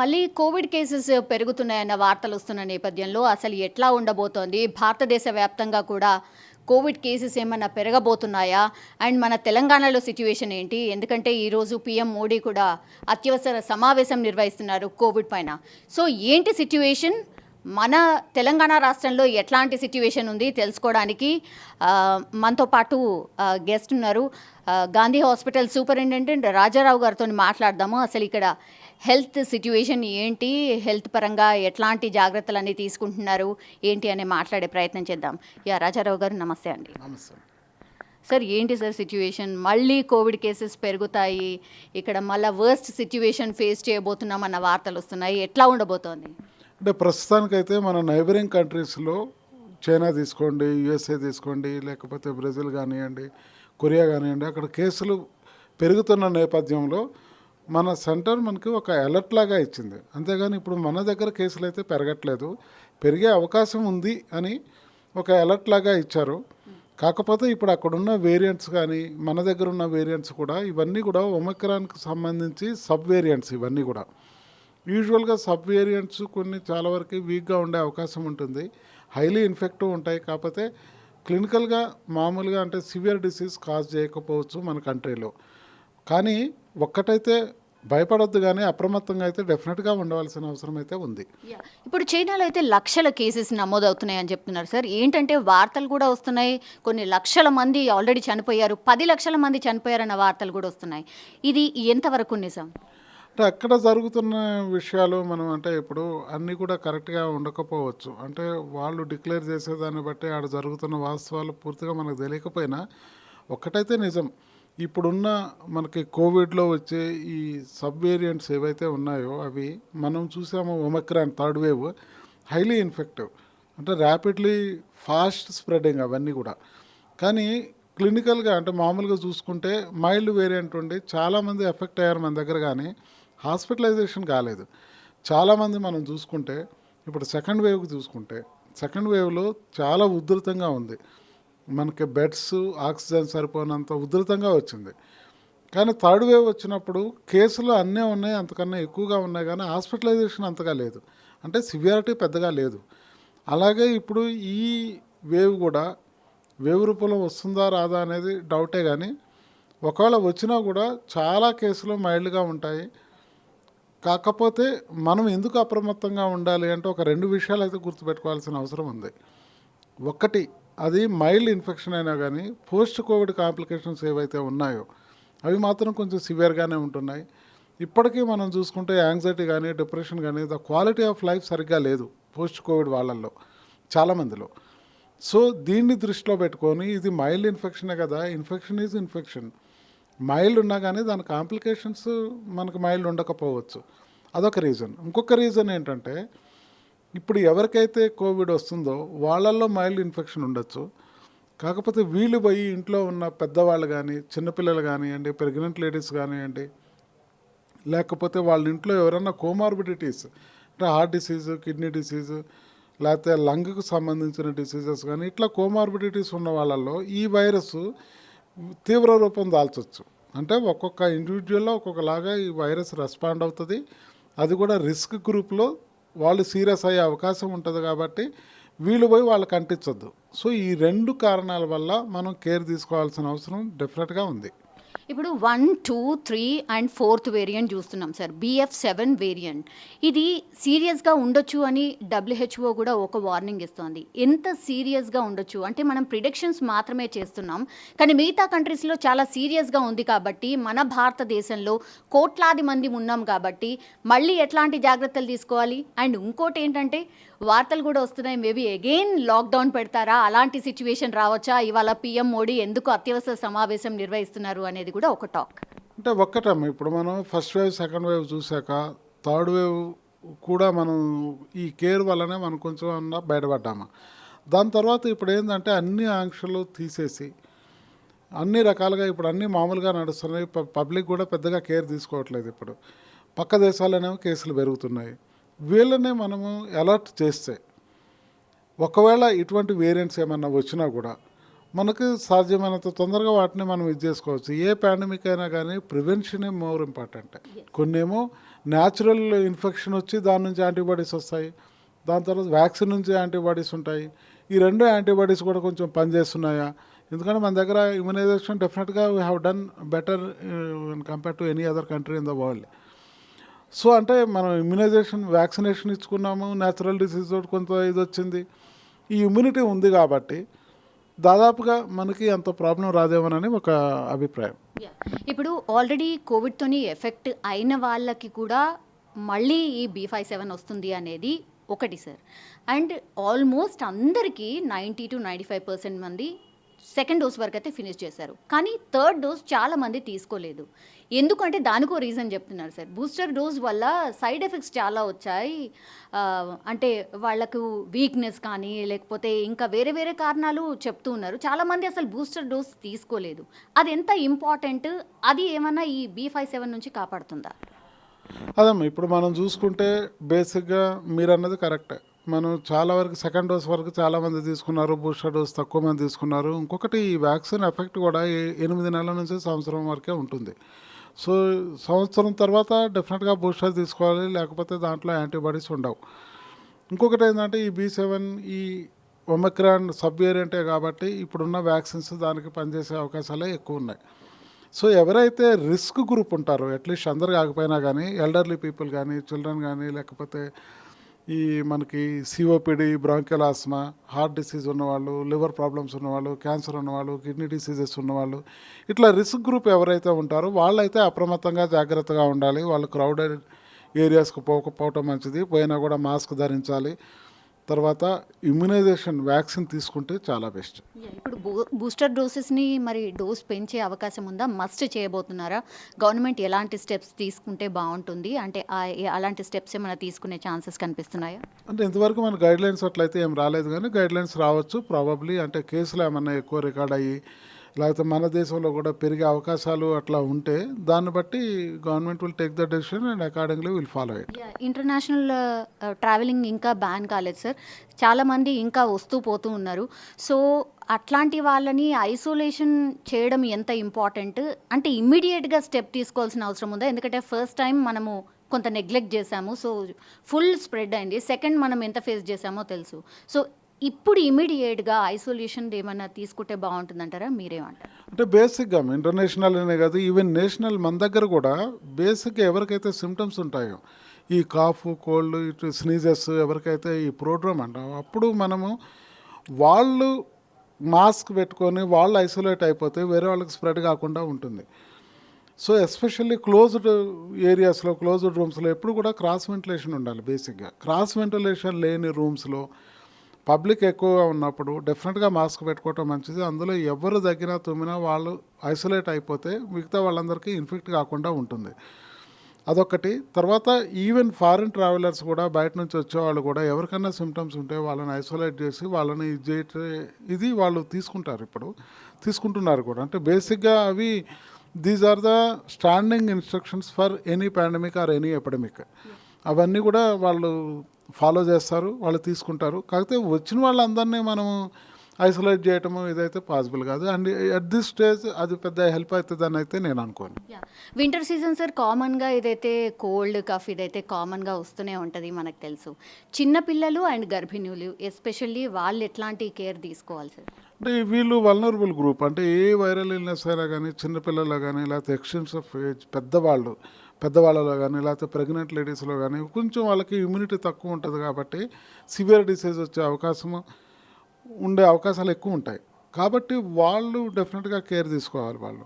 మళ్ళీ Covid cases పెరుగుతున్నాయన్న వార్తలు వస్తున్న నేపథ్యంలో అసలు ఎట్లా ఉండబోతోంది? భారతదేశ వ్యాప్తంగా కూడా కోవిడ్ కేసెస్ ఏమన్నా పెరగబోతున్నాయా? అండ్ మన తెలంగాణలో సిట్యుయేషన్ ఏంటి? ఎందుకంటే ఈరోజు పీఎం మోడీ కూడా అత్యవసర సమావేశం నిర్వహిస్తున్నారు కోవిడ్ పైన. సో ఏంటి సిట్యుయేషన్? మన తెలంగాణ రాష్ట్రంలో ఎట్లాంటి సిట్యుయేషన్ ఉంది తెలుసుకోవడానికి మనతో పాటు గెస్ట్ ఉన్నారు. గాంధీ హాస్పిటల్ సూపరింటెండెంట్ రాజారావు గారితో మాట్లాడదాము. అసలు ఇక్కడ హెల్త్ సిట్యుయేషన్ ఏంటి, హెల్త్ పరంగా ఎట్లాంటి జాగ్రత్తలన్నీ తీసుకుంటున్నారు ఏంటి అని మాట్లాడే ప్రయత్నం చేద్దాం. రాజారావు గారు నమస్తే అండి. నమస్తే సార్. ఏంటి సార్ సిట్యుయేషన్? మళ్ళీ కోవిడ్ కేసెస్ పెరుగుతాయి, ఇక్కడ మళ్ళీ వర్స్ట్ సిట్యుయేషన్ ఫేస్ చేయబోతున్నాం అన్న వార్తలు వస్తున్నాయి. ఎట్లా ఉండబోతోంది? అంటే ప్రస్తుతానికైతే మన నైబరింగ్ కంట్రీస్లో చైనా తీసుకోండి, యుఎస్ఏ తీసుకోండి, లేకపోతే బ్రెజిల్ కానివ్వండి, కొరియా కానివ్వండి, అక్కడ కేసులు పెరుగుతున్న నేపథ్యంలో మన సెంటర్ మనకి ఒక అలర్ట్ లాగా ఇచ్చింది. అంతేగాని ఇప్పుడు మన దగ్గర కేసులు అయితే పెరగట్లేదు, పెరిగే అవకాశం ఉంది అని ఒక అలర్ట్ లాగా ఇచ్చారు. కాకపోతే ఇప్పుడు అక్కడున్న వేరియంట్స్ కానీ మన దగ్గర ఉన్న వేరియంట్స్ కూడా ఇవన్నీ కూడా ఒమిక్రాన్కి సంబంధించి సబ్ వేరియంట్స్. ఇవన్నీ కూడా యూజువల్గా సబ్ వేరియంట్స్ కొన్ని చాలా వరకు వీక్గా ఉండే అవకాశం ఉంటుంది, హైలీ ఇన్ఫెక్టివ్ ఉంటాయి. కాకపోతే క్లినికల్గా మామూలుగా అంటే సివియర్ డిసీజ్ కాజ్ చేయకపోవచ్చు మన కంట్రీలో. కానీ ఒక్కటైతే భయపడొద్దు, కానీ అప్రమత్తంగా అయితే డెఫినెట్గా ఉండవలసిన అవసరం అయితే ఉంది. ఇప్పుడు చైనాలో అయితే లక్షల కేసెస్ నమోదవుతున్నాయి అని చెప్తున్నారు సార్. ఏంటంటే వార్తలు కూడా వస్తున్నాయి, కొన్ని లక్షల మంది ఆల్రెడీ చనిపోయారు, 10 లక్షల మంది చనిపోయారన్న వార్తలు కూడా వస్తున్నాయి. ఇది ఎంతవరకు నిజం? అంటే అక్కడ జరుగుతున్న విషయాలు మనం అంటే ఇప్పుడు అన్నీ కూడా కరెక్ట్గా ఉండకపోవచ్చు. అంటే వాళ్ళు డిక్లేర్ చేసేదాన్ని బట్టి ఆడ జరుగుతున్న వాస్తవాలు పూర్తిగా మనకు తెలియకపోయినా ఒక్కటైతే నిజం, ఇప్పుడున్న మనకి కోవిడ్లో వచ్చే ఈ సబ్ వేరియంట్స్ ఏవైతే ఉన్నాయో అవి మనం చూసాము. Omicron third wave highly infective, అంటే ర్యాపిడ్లీ ఫాస్ట్ స్ప్రెడింగ్ అవన్నీ కూడా. కానీ క్లినికల్గా అంటే మామూలుగా చూసుకుంటే మైల్డ్ వేరియంట్ ఉండి చాలామంది ఎఫెక్ట్ అయ్యారు మన దగ్గర, కానీ హాస్పిటలైజేషన్ కాలేదు. చాలామంది మనం చూసుకుంటే ఇప్పుడు సెకండ్ వేవ్కి చూసుకుంటే సెకండ్ వేవ్లో చాలా ఉధృతంగా ఉంది, మనకి బెడ్స్ ఆక్సిజన్ సరిపోనంత ఉధృతంగా వచ్చింది. కానీ థర్డ్ వేవ్ వచ్చినప్పుడు కేసులు అన్నీ ఉన్నాయి, అంతకన్నా ఎక్కువగా ఉన్నాయి, కానీ హాస్పిటలైజేషన్ అంతగా లేదు, అంటే సివియారిటీ పెద్దగా లేదు. అలాగే ఇప్పుడు ఈ వేవ్ కూడా వేవ్ రూపంలో వస్తుందా రాదా అనేది డౌటే, కానీ ఒకవేళ వచ్చినా కూడా చాలా కేసులు మైల్డ్గా ఉంటాయి. కాకపోతే మనం ఎందుకు అప్రమత్తంగా ఉండాలి అంటే ఒక 2 విషయాలు అయితే గుర్తుపెట్టుకోవాల్సిన అవసరం ఉంది. ఒకటి, అది మైల్డ్ ఇన్ఫెక్షన్ అయినా కానీ పోస్ట్ కోవిడ్ కాంప్లికేషన్స్ ఏవైతే ఉన్నాయో అవి మాత్రం కొంచెం సివియర్గానే ఉంటున్నాయి. ఇప్పటికీ మనం చూసుకుంటే యాంగ్జైటీ కానీ డిప్రెషన్ కానీ ద క్వాలిటీ ఆఫ్ లైఫ్ సరిగ్గా లేదు పోస్ట్ కోవిడ్ వాళ్ళల్లో చాలామందిలో. సో దీన్ని దృష్టిలో పెట్టుకొని ఇది మైల్డ్ ఇన్ఫెక్షనే కదా, ఇన్ఫెక్షన్ ఈజ్ ఇన్ఫెక్షన్. మైల్డ్ ఉన్నా కానీ దాని కాంప్లికేషన్స్ మనకు మైల్డ్ ఉండకపోవచ్చు, అదొక రీజన్. ఇంకొక రీజన్ ఏంటంటే ఇప్పుడు ఎవరికైతే కోవిడ్ వస్తుందో వాళ్ళల్లో మైల్డ్ ఇన్ఫెక్షన్ ఉండొచ్చు. కాకపోతే వీళ్ళు పోయి ఇంట్లో ఉన్న పెద్దవాళ్ళు కానీ చిన్నపిల్లలు కానివ్వండి, ప్రెగ్నెంట్ లేడీస్ కానివ్వండి, లేకపోతే వాళ్ళ ఇంట్లో ఎవరైనా కోమార్బిడిటీస్ అంటే హార్ట్ డిసీజు, కిడ్నీ డిసీజు, లేకపోతే లంగ్కు సంబంధించిన డిసీజెస్ కానీ ఇట్లా కోమార్బిడిటీస్ ఉన్న వాళ్ళల్లో ఈ వైరస్ తీవ్ర రూపం దాల్చవచ్చు. అంటే ఒక్కొక్క ఇండివిజువల్లో ఒక్కొక్కలాగా ఈ వైరస్ రెస్పాండ్ అవుతుంది. అది కూడా రిస్క్ గ్రూప్లో వాళ్ళు సీరియస్ అయ్యే అవకాశం ఉంటుంది, కాబట్టి వీళ్ళు పోయి వాళ్ళకి అంటించొద్దు. సో ఈ 2 కారణాల వల్ల మనం కేర్ తీసుకోవాల్సిన అవసరం డెఫినెట్గా ఉంది. ఇప్పుడు 1, 2, 3 అండ్ 4th వేరియంట్ చూస్తున్నాం సార్, BF7 వేరియంట్. ఇది సీరియస్గా ఉండొచ్చు అని WHO కూడా ఒక వార్నింగ్ ఇస్తోంది. ఎంత సీరియస్గా ఉండొచ్చు అంటే మనం ప్రిడిక్షన్స్ మాత్రమే చేస్తున్నాం, కానీ మిగతా కంట్రీస్లో చాలా సీరియస్గా ఉంది. కాబట్టి మన భారతదేశంలో కోట్లాది మంది ఉన్నాం కాబట్టి మళ్ళీ ఎట్లాంటి జాగ్రత్తలు తీసుకోవాలి? అండ్ ఇంకోటి ఏంటంటే వార్తలు కూడా వస్తున్నాయి, మేబీ అగైన్ లాక్డౌన్ పెడతారా, అలాంటి సిచ్యువేషన్ రావచ్చా? ఇవాళ పీఎం మోడీ ఎందుకు అత్యవసర సమావేశం నిర్వహిస్తున్నారు అనేది కూడా ఒక టాక్. అంటే ఒక్కటమ్మ, ఇప్పుడు మనం ఫస్ట్ వేవ్ సెకండ్ వేవ్ చూసాక థర్డ్ వేవ్ కూడా మనం ఈ కేర్ వల్లనే మనం కొంచెం అన్నా బయటపడ్డాము. దాని తర్వాత ఇప్పుడు ఏంటంటే అన్ని ఆంక్షలు తీసేసి అన్ని రకాలుగా ఇప్పుడు అన్నీ మామూలుగా నడుస్తున్నాయి. పబ్లిక్ కూడా పెద్దగా కేర్ తీసుకోవట్లేదు. ఇప్పుడు పక్క దేశాలనేమో కేసులు పెరుగుతున్నాయి. వీళ్ళనే మనము అలర్ట్ చేస్తే ఒకవేళ ఇటువంటి వేరియంట్స్ ఏమన్నా వచ్చినా కూడా మనకు సాధ్యమైనంత తొందరగా వాటిని మనం ఇది చేసుకోవచ్చు. ఏ పాండమిక్ అయినా కానీ ప్రివెన్షనే మోర్ ఇంపార్టెంట్. కొన్నేమో న్యాచురల్ ఇన్ఫెక్షన్ వచ్చి దాని నుంచి యాంటీబాడీస్ వస్తాయి, దాని తర్వాత వ్యాక్సిన్ నుంచి యాంటీబాడీస్ ఉంటాయి. ఈ రెండు యాంటీబాడీస్ కూడా కొంచెం పనిచేస్తున్నాయా? ఎందుకంటే మన దగ్గర ఇమ్యునైజేషన్ డెఫినెట్గా we have done better compare to any other country in the world. So అంటే మనం ఇమ్యునైజేషన్ వ్యాక్సినేషన్ ఇచ్చుకున్నాము, న్యాచురల్ డిసీజ్ తోటి కొంత ఇది వచ్చింది, ఈ ఇమ్యూనిటీ ఉంది కాబట్టి దాదాపుగా మనకి అంత ప్రాబ్లం రాదేమోనని ఒక అభిప్రాయం. ఇప్పుడు ఆల్రెడీ కోవిడ్తోని ఎఫెక్ట్ అయిన వాళ్ళకి కూడా మళ్ళీ ఈ B57 వస్తుంది అనేది ఒకటి సార్. అండ్ ఆల్మోస్ట్ అందరికీ 90-95% మంది సెకండ్ డోస్ వరకు అయితే ఫినిష్ చేశారు, కానీ థర్డ్ డోస్ చాలా మంది తీసుకోలేదు. ఎందుకంటే దానికో రీజన్ చెప్తున్నారు సార్. బూస్టర్ డోస్ వల్ల సైడ్ ఎఫెక్ట్స్ చాలా వచ్చాయి, అంటే వాళ్ళకు వీక్నెస్ కానీ లేకపోతే ఇంకా వేరే వేరే కారణాలు చెప్తూ ఉన్నారు. చాలామంది అసలు బూస్టర్ డోస్ తీసుకోలేదు. అది ఎంత ఇంపార్టెంట్, అది ఏమన్నా ఈ B57 నుంచి కాపాడుతుందా? అదమ్మా ఇప్పుడు మనం చూసుకుంటే బేసిక్గా మీరు అన్నది కరెక్టే. మనం చాలా వరకు సెకండ్ డోస్ వరకు చాలామంది తీసుకున్నారు, బూస్టర్ డోస్ తక్కువ మంది తీసుకున్నారు. ఇంకొకటి ఈ వ్యాక్సిన్ ఎఫెక్ట్ కూడా 8 నెలల నుంచి సంవత్సరం వరకే ఉంటుంది. సో సంవత్సరం తర్వాత డెఫినెట్గా బూస్టర్ తీసుకోవాలి, లేకపోతే దాంట్లో యాంటీబాడీస్ ఉండవు. ఇంకొకటి ఏంటంటే ఈ B7 ఈ ఒమిక్రాన్ సబ్ వేరియంటే కాబట్టి ఇప్పుడున్న వ్యాక్సిన్స్ దానికి పనిచేసే అవకాశాలే ఎక్కువ ఉన్నాయి. సో ఎవరైతే రిస్క్ గ్రూప్ ఉంటారో, అట్లీస్ట్ అందరు కాకపోయినా కానీ ఎల్డర్లీ పీపుల్ కానీ, చిల్డ్రన్ కానీ, లేకపోతే ఈ మనకి COPD, bronchial asthma, heart disease ఉన్నవాళ్ళు, లివర్ ప్రాబ్లమ్స్ ఉన్నవాళ్ళు, క్యాన్సర్ ఉన్నవాళ్ళు, కిడ్నీ డిసీజెస్ ఉన్నవాళ్ళు, ఇట్లా రిస్క్ గ్రూప్ ఎవరైతే ఉంటారో వాళ్ళైతే అప్రమత్తంగా జాగ్రత్తగా ఉండాలి. వాళ్ళు క్రౌడెడ్ ఏరియాస్కి పోకపోవటం మంచిది, పోయినా కూడా మాస్క్ ధరించాలి. తర్వాత ఇమ్యునైజేషన్ వ్యాక్సిన్ తీసుకుంటే చాలా బెస్ట్. ఇప్పుడు బూస్టర్ డోసెస్ని మరి డోస్ పెంచే అవకాశం ఉందా? మస్ట్ చేయబోతున్నారా? గవర్నమెంట్ ఎలాంటి స్టెప్స్ తీసుకుంటే బాగుంటుంది? అంటే అలాంటి స్టెప్స్ ఏమైనా తీసుకునే ఛాన్సెస్ కనిపిస్తున్నాయా? అంటే ఇంతవరకు మన గైడ్లైన్స్ అట్లయితే ఏం రాలేదు, కానీ గైడ్లైన్స్ రావచ్చు ప్రాబబ్లీ. అంటే కేసులు ఏమన్నా ఎక్కువ రికార్డ్ అయ్యి లేకపోతే మన దేశంలో కూడా పెరిగే అవకాశాలు అట్లా ఉంటే దాన్ని బట్టి government will take the decision and accordingly will follow it. International travelling ఇంకా బ్యాన్ కాలేదు సార్, చాలామంది ఇంకా వస్తూ పోతూ ఉన్నారు. సో అట్లాంటి వాళ్ళని ఐసోలేషన్ చేయడం ఎంత ఇంపార్టెంట్, అంటే ఇమ్మీడియట్గా స్టెప్ తీసుకోవాల్సిన అవసరం ఉందా? ఎందుకంటే ఫస్ట్ టైం మనము కొంత నెగ్లెక్ట్ చేసాము, సో ఫుల్ స్ప్రెడ్ అయింది. సెకండ్ మనం ఎంత ఫేస్ చేసామో తెలుసు. సో ఇప్పుడు ఇమీడియట్గా ఐసోలేషన్ ఏమైనా తీసుకుంటే బాగుంటుందంటారా? మీరేమంటారు? అంటే బేసిక్గా ఇంటర్నేషనల్ అనే కాదు, ఈవెన్ నేషనల్ మన దగ్గర కూడా బేసిక్గా ఎవరికైతే సిమ్టమ్స్ ఉంటాయో, ఈ కాఫ్, కోల్డ్, ఇటు స్నీజెస్, ఎవరికైతే ఈ ప్రోడ్రోమ్ అంటాం, అప్పుడు మనము వాళ్ళు మాస్క్ పెట్టుకొని వాళ్ళు ఐసోలేట్ అయిపోతే వేరే వాళ్ళకి స్ప్రెడ్ కాకుండా ఉంటుంది. సో ఎస్పెషల్లీ క్లోజ్డ్ ఏరియాస్లో, క్లోజ్డ్ రూమ్స్లో ఎప్పుడు కూడా క్రాస్ వెంటిలేషన్ ఉండాలి. బేసిక్గా క్రాస్ వెంటిలేషన్ లేని రూమ్స్లో పబ్లిక్ ఎక్కువగా ఉన్నప్పుడు డెఫినెట్గా మాస్క్ పెట్టుకోవటం మంచిది. అందులో ఎవరు దగ్గర తుమ్మినా వాళ్ళు ఐసోలేట్ అయిపోతే మిగతా వాళ్ళందరికీ ఇన్ఫెక్ట్ కాకుండా ఉంటుంది. అదొకటి. తర్వాత ఈవెన్ ఫారిన్ ట్రావెలర్స్ కూడా, బయట నుంచి వచ్చేవాళ్ళు కూడా ఎవరికైనా సిమ్టమ్స్ ఉంటే వాళ్ళని ఐసోలేట్ చేసి వాళ్ళని ఇది వాళ్ళు తీసుకుంటారు, ఇప్పుడు తీసుకుంటున్నారు కూడా. అంటే బేసిక్గా అవి these are the standing instructions for any pandemic or any epidemic. అవన్నీ కూడా వాళ్ళు ఫాలో చేస్తారు, వాళ్ళు తీసుకుంటారు. కాకపోతే వచ్చిన వాళ్ళందరినీ మనము ఐసోలేట్ చేయటము ఇదైతే పాసిబుల్ కాదు. అండ్ అట్ దిస్ స్టేజ్ అది పెద్ద హెల్ప్ అవుతుందని అయితే నేను అనుకోను. వింటర్ సీజన్ సార్, కామన్గా ఇదైతే కోల్డ్ కాఫ్ ఇదైతే కామన్గా వస్తూనే ఉంటుంది, మనకు తెలుసు. చిన్నపిల్లలు అండ్ గర్భిణులు ఎస్పెషల్లీ వాళ్ళు ఎట్లాంటి కేర్ తీసుకోవాలి సార్? అంటే వీళ్ళు వల్నరబుల్ గ్రూప్. అంటే ఏ వైరల్ ఇల్నెస్ అయినా కానీ చిన్నపిల్లలు కానీ, లేకపోతే ఎక్స్టెన్స్ ఆఫ్ ఏజ్ పెద్దవాళ్ళలో కానీ, లేకపోతే ప్రెగ్నెంట్ లేడీస్లో కానీ కొంచెం వాళ్ళకి ఇమ్యూనిటీ తక్కువ ఉంటుంది కాబట్టి సివియర్ డిసీజ్ వచ్చే అవకాశాలు ఎక్కువ ఉంటాయి. కాబట్టి వాళ్ళు డెఫినెట్గా కేర్ తీసుకోవాలి వాళ్ళు.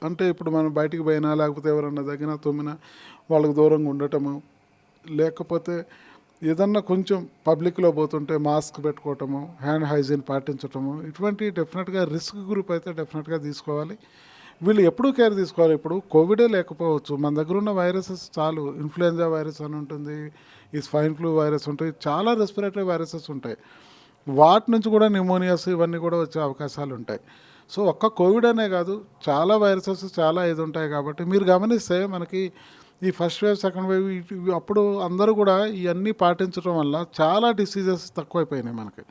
అంటే ఇప్పుడు మనం బయటికి పోయినా, లేకపోతే ఎవరన్నా తగ్గినా తుమ్మినా వాళ్ళకి దూరంగా ఉండటము, లేకపోతే ఏదన్నా కొంచెం పబ్లిక్లో పోతుంటే మాస్క్ పెట్టుకోవటము, హ్యాండ్ హైజీన్ పాటించటము, ఇటువంటి డెఫినెట్గా రిస్క్ గ్రూప్ అయితే డెఫినెట్గా తీసుకోవాలి. వీళ్ళు ఎప్పుడూ కేర్ తీసుకోవాలి. ఇప్పుడు కోవిడే లేకపోవచ్చు, మన దగ్గర ఉన్న వైరసెస్ చాలు. ఇన్ఫ్లుయెంజా వైరస్ అని ఉంటుంది, ఈ స్వైన్ ఫ్లూ వైరస్ ఉంటుంది, చాలా రెస్పిరేటరీ వైరసెస్ ఉంటాయి. వాటి నుంచి కూడా న్యూమోనియాస్ ఇవన్నీ కూడా వచ్చే అవకాశాలు ఉంటాయి. సో ఒక్క కోవిడ్ అనే కాదు, చాలా వైరసెస్ చాలా ఇది ఉంటాయి. కాబట్టి మీరు గమనిస్తే మనకి ఈ ఫస్ట్ వేవ్, సెకండ్ వేవ్ అప్పుడు అందరూ కూడా ఇవన్నీ పాటించడం వల్ల చాలా డిసీజెస్ తక్కువైపోయినాయి మనకి.